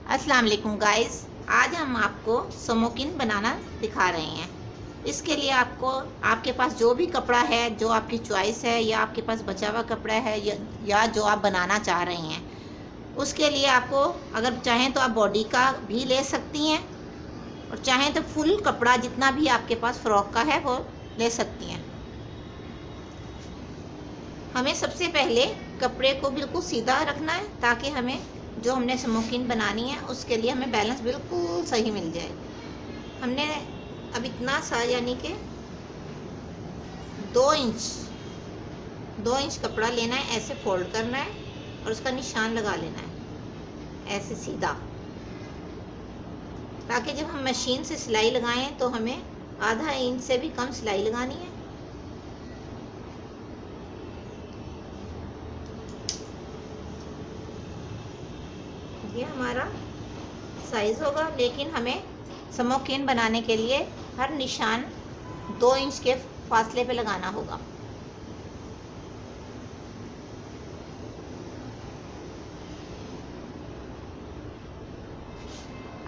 अस्सलाम वालेकुम गाइस। आज हम आपको समोकिन बनाना दिखा रहे हैं। इसके लिए आपको आपके पास जो भी कपड़ा है, जो आपकी चॉइस है, या आपके पास बचा हुआ कपड़ा है या जो आप बनाना चाह रहे हैं, उसके लिए आपको अगर चाहें तो आप बॉडी का भी ले सकती हैं और चाहें तो फुल कपड़ा जितना भी आपके पास फ्रॉक का है वो ले सकती हैं। हमें सबसे पहले कपड़े को बिल्कुल सीधा रखना है ताकि हमें जो हमने स्मोकिंग बनानी है उसके लिए हमें बैलेंस बिल्कुल सही मिल जाए। हमने अब इतना सा यानी कि 2 इंच कपड़ा लेना है, ऐसे फोल्ड करना है और उसका निशान लगा लेना है ऐसे सीधा, ताकि जब हम मशीन से सिलाई लगाएं तो हमें आधा इंच से भी कम सिलाई लगानी है। ये हमारा साइज़ होगा, लेकिन हमें स्मोकिन बनाने के लिए हर निशान 2 इंच के फासले पे लगाना होगा।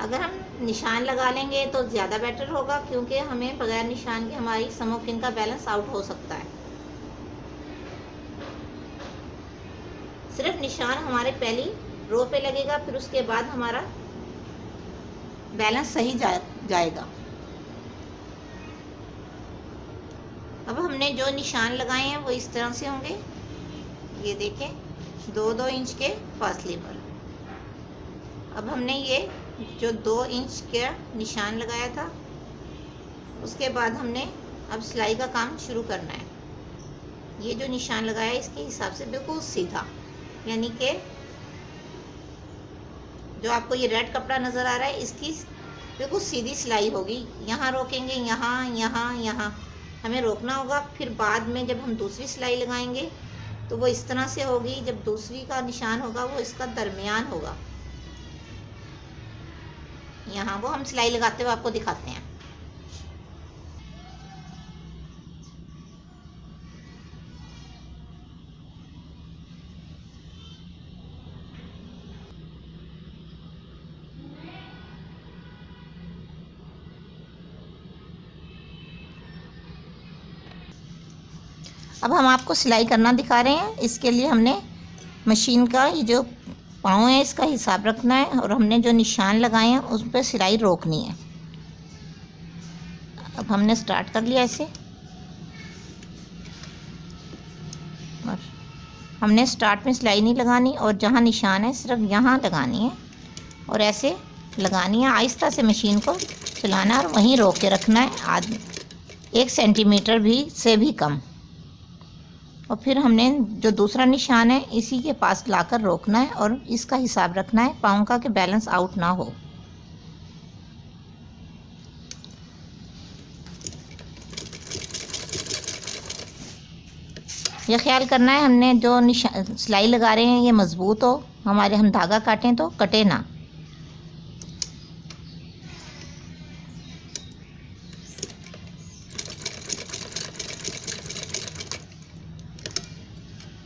अगर हम निशान लगा लेंगे तो ज़्यादा बेटर होगा, क्योंकि हमें बगैर निशान के हमारी स्मोकिन का बैलेंस आउट हो सकता है। सिर्फ निशान हमारे पहली रो पे लगेगा, फिर उसके बाद हमारा बैलेंस सही जाएगा। अब हमने जो निशान लगाए हैं वो इस तरह से होंगे, ये देखें, 2-2 इंच के फासले पर। अब हमने ये जो 2 इंच का निशान लगाया था, उसके बाद हमने अब सिलाई का काम शुरू करना है। ये जो निशान लगाया है इसके हिसाब से बिल्कुल सीधा, यानी कि जो आपको ये रेड कपड़ा नज़र आ रहा है इसकी बिल्कुल सीधी सिलाई होगी। यहाँ रोकेंगे, यहाँ यहाँ यहाँ हमें रोकना होगा। फिर बाद में जब हम दूसरी सिलाई लगाएंगे तो वो इस तरह से होगी। जब दूसरी का निशान होगा वो इसका दरमियान होगा। यहाँ वो हम सिलाई लगाते हुए आपको दिखाते हैं। अब हम आपको सिलाई करना दिखा रहे हैं। इसके लिए हमने मशीन का ये जो पाँव है इसका हिसाब रखना है और हमने जो निशान लगाए हैं उस पर सिलाई रोकनी है। अब हमने स्टार्ट कर लिया ऐसे, और हमने स्टार्ट में सिलाई नहीं लगानी और जहाँ निशान है सिर्फ यहाँ लगानी है और ऐसे लगानी है। आहिस्ता से मशीन को चलाना है और वहीं रोक के रखना है 1 सेंटीमीटर भी से भी कम। और फिर हमने जो दूसरा निशान है इसी के पास लाकर रोकना है और इसका हिसाब रखना है पाँव का कि बैलेंस आउट ना हो। यह ख्याल करना है हमने जो सिलाई लगा रहे हैं ये मज़बूत हो, हमारे हम धागा काटें तो कटे ना।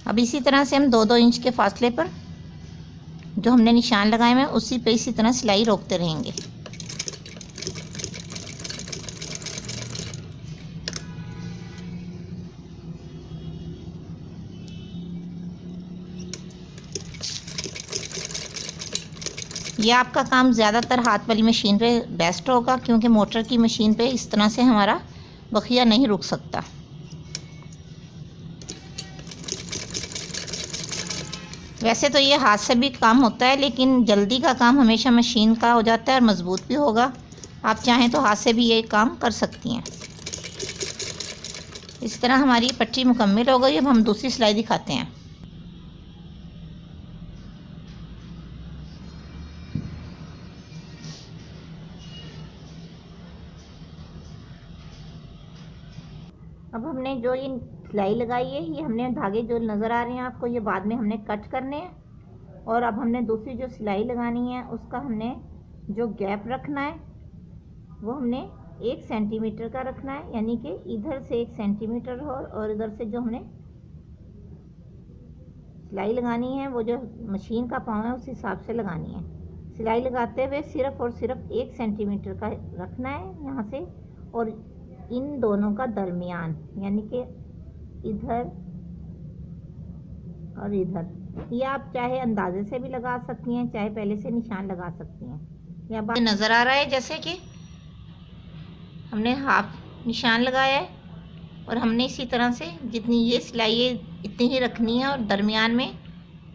अब इसी तरह से हम 2-2 इंच के फासले पर जो हमने निशान लगाए हैं उसी पे इसी तरह सिलाई रोकते रहेंगे। ये आपका काम ज़्यादातर हाथ वाली मशीन पे बेस्ट होगा, क्योंकि मोटर की मशीन पे इस तरह से हमारा बखिया नहीं रुक सकता। वैसे तो ये हाथ से भी काम होता है, लेकिन जल्दी का काम हमेशा मशीन का हो जाता है और मज़बूत भी होगा। आप चाहें तो हाथ से भी ये काम कर सकती हैं। इस तरह हमारी पट्टी मुकम्मल हो गई। अब हम दूसरी सिलाई दिखाते हैं। अब हमने जो ये सिलाई लगाई है ये हमने धागे जो नज़र आ रहे हैं आपको, ये बाद में हमने कट करने हैं। और अब हमने दूसरी जो सिलाई लगानी है उसका हमने जो गैप रखना है वो हमने 1 सेंटीमीटर का रखना है, यानी कि इधर से 1 सेंटीमीटर हो और इधर से जो हमने सिलाई लगानी है वो जो मशीन का पाँव है उस हिसाब से लगानी है। सिलाई लगाते हुए सिर्फ और सिर्फ 1 सेंटीमीटर का रखना है यहाँ से, और इन दोनों का दरमियान, यानी कि इधर और इधर। ये आप चाहे अंदाजे से भी लगा सकती हैं, चाहे पहले से निशान लगा सकती हैं। यह बात नज़र आ रहा है जैसे कि हमने हाफ निशान लगाया है, और हमने इसी तरह से जितनी ये सिलाई है इतनी ही रखनी है, और दरमियान में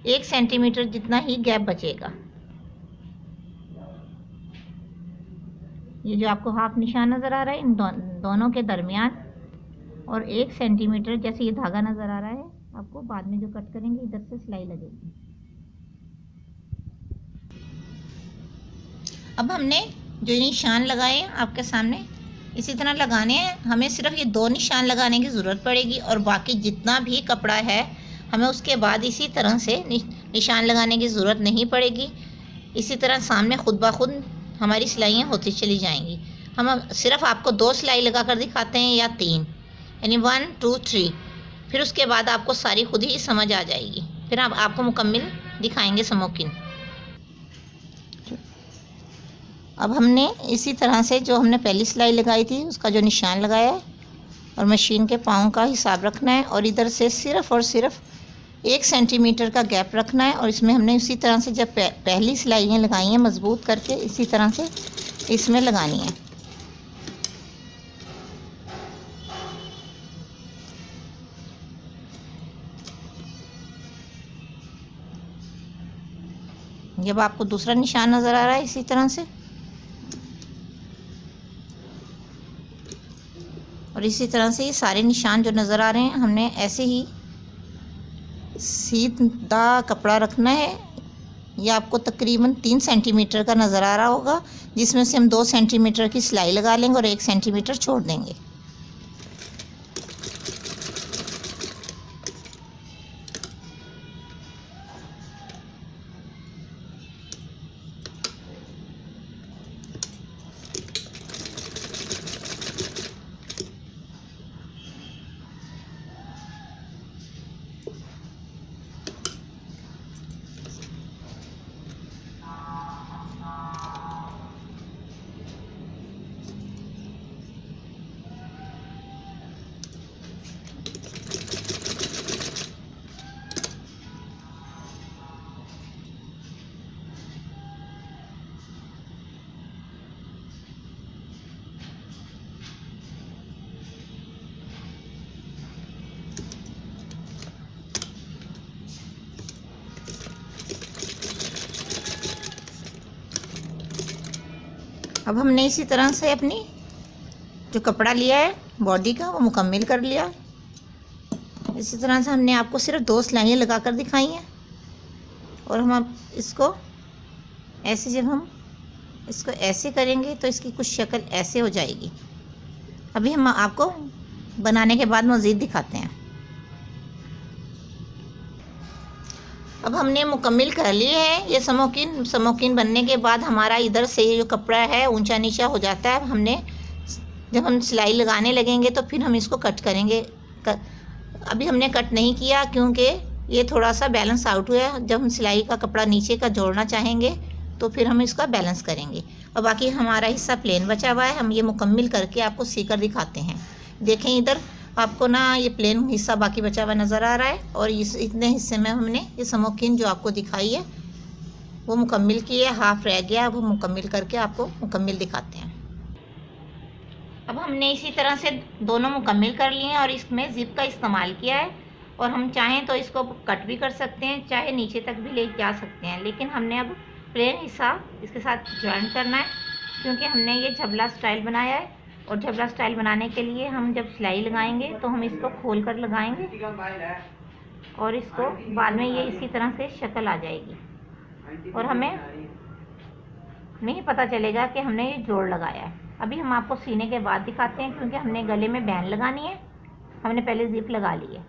1 सेंटीमीटर जितना ही गैप बचेगा। ये जो आपको हाफ निशान नज़र आ रहा है इन दोनों के दरमियान, और 1 सेंटीमीटर जैसे ये धागा नज़र आ रहा है आपको, बाद में जो कट करेंगे इधर से सिलाई लगेगी। अब हमने जो निशान लगाए आपके सामने इसी तरह लगाने हैं। हमें सिर्फ ये 2 निशान लगाने की ज़रूरत पड़ेगी, और बाकी जितना भी कपड़ा है हमें उसके बाद इसी तरह से निशान लगाने की ज़रूरत नहीं पड़ेगी। इसी तरह सामने खुद ब खुद हमारी सिलाइयाँ होती चली जाएंगी। हम सिर्फ आपको 2 सिलाई लगा कर दिखाते हैं या 3, यानी 1 2 3, फिर उसके बाद आपको सारी खुद ही समझ आ जाएगी। फिर हम आपको मुकम्मिल दिखाएंगे स्मोकिंग। अब हमने इसी तरह से जो हमने पहली सिलाई लगाई थी उसका जो निशान लगाया है, और मशीन के पाँव का हिसाब रखना है, और इधर से सिर्फ और सिर्फ 1 सेंटीमीटर का गैप रखना है। और इसमें हमने उसी तरह से जब पहली सिलाइयाँ लगाई हैं मज़बूत करके, इसी तरह से इसमें लगानी है। जब आपको दूसरा निशान नज़र आ रहा है इसी तरह से, और इसी तरह से ये सारे निशान जो नज़र आ रहे हैं हमने ऐसे ही सीधा कपड़ा रखना है। ये आपको तकरीबन 3 सेंटीमीटर का नज़र आ रहा होगा, जिसमें से हम 2 सेंटीमीटर की सिलाई लगा लेंगे और 1 सेंटीमीटर छोड़ देंगे। अब हमने इसी तरह से अपनी जो कपड़ा लिया है बॉडी का वो मुकम्मिल कर लिया। इसी तरह से हमने आपको सिर्फ 2 सिलाइयाँ लगा कर दिखाई हैं, और हम इसको ऐसे, जब हम इसको ऐसे करेंगे तो इसकी कुछ शक्ल ऐसे हो जाएगी। अभी हम आपको बनाने के बाद मज़ीद दिखाते हैं। अब हमने मुकम्मिल कर लिए है ये स्मोकिन बनने के बाद हमारा इधर से ये जो कपड़ा है ऊंचा नीचा हो जाता है। जब हम सिलाई लगाने लगेंगे तो फिर हम इसको कट करेंगे। अभी हमने कट नहीं किया क्योंकि ये थोड़ा सा बैलेंस आउट हुआ है। जब हम सिलाई का कपड़ा नीचे का जोड़ना चाहेंगे तो फिर हम इसका बैलेंस करेंगे, और बाकी हमारा हिस्सा प्लेन बचा हुआ है। हम ये मुकम्मिल करके आपको सीकर दिखाते हैं। देखें इधर आपको ना ये प्लेन हिस्सा बाकी बचा हुआ नज़र आ रहा है, और इतने हिस्से में हमने ये स्मोकिन जो आपको दिखाई है वो मुकम्मिल की है। हाफ रह गया, वो मुकम्मिल करके आपको मुकम्मिल दिखाते हैं। अब हमने इसी तरह से दोनों मुकम्मिल कर लिए हैं, और इसमें ज़िप का इस्तेमाल किया है, और हम चाहें तो इसको कट भी कर सकते हैं, चाहे नीचे तक भी ले जा सकते हैं। लेकिन हमने अब प्लेन हिस्सा इसके साथ ज्वाइन करना है, क्योंकि हमने ये झबला स्टाइल बनाया है, और झबला स्टाइल बनाने के लिए हम जब सिलाई लगाएंगे तो हम इसको खोल कर लगाएंगे, और इसको बाद में ये इसी तरह से शक्ल आ जाएगी, और हमें नहीं पता चलेगा कि हमने ये जोड़ लगाया है। अभी हम आपको सीने के बाद दिखाते हैं, क्योंकि हमने गले में बैन लगानी है। हमने पहले ज़िप लगा ली है।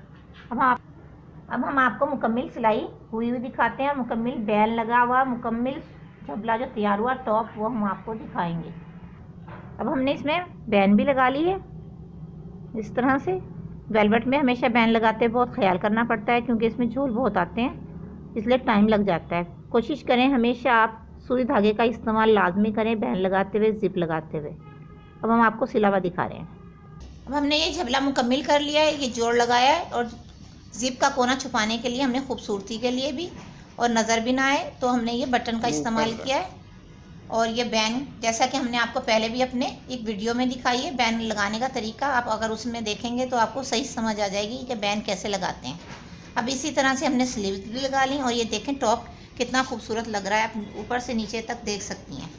अब हम आपको मुकम्मिल सिलाई हुई दिखाते हैं, मुकम्मिल बैन लगा हुआ, मुकम्मिल झबला जो तैयार हुआ टॉप, वो हम आपको दिखाएंगे। अब हमने इसमें बैन भी लगा ली है इस तरह से। वेलवेट में हमेशा बैन लगाते बहुत ख्याल करना पड़ता है, क्योंकि इसमें झोल बहुत आते हैं, इसलिए टाइम लग जाता है। कोशिश करें हमेशा आप सुई धागे का इस्तेमाल लाजमी करें बैन लगाते हुए, ज़िप लगाते हुए। अब हम आपको सिला हुआ दिखा रहे हैं। अब हमने ये झबला मुकम्मल कर लिया है, ये जोड़ लगाया है और ज़िप का कोना छुपाने के लिए हमने खूबसूरती के लिए भी और नज़र भी ना आए तो हमने ये बटन का इस्तेमाल किया है। और ये बैन जैसा कि हमने आपको पहले भी अपने एक वीडियो में दिखाई है बैन लगाने का तरीका, आप अगर उसमें देखेंगे तो आपको सही समझ आ जाएगी कि बैन कैसे लगाते हैं। अब इसी तरह से हमने स्लीव्स भी लगा ली और ये देखें टॉप कितना खूबसूरत लग रहा है, आप ऊपर से नीचे तक देख सकती हैं।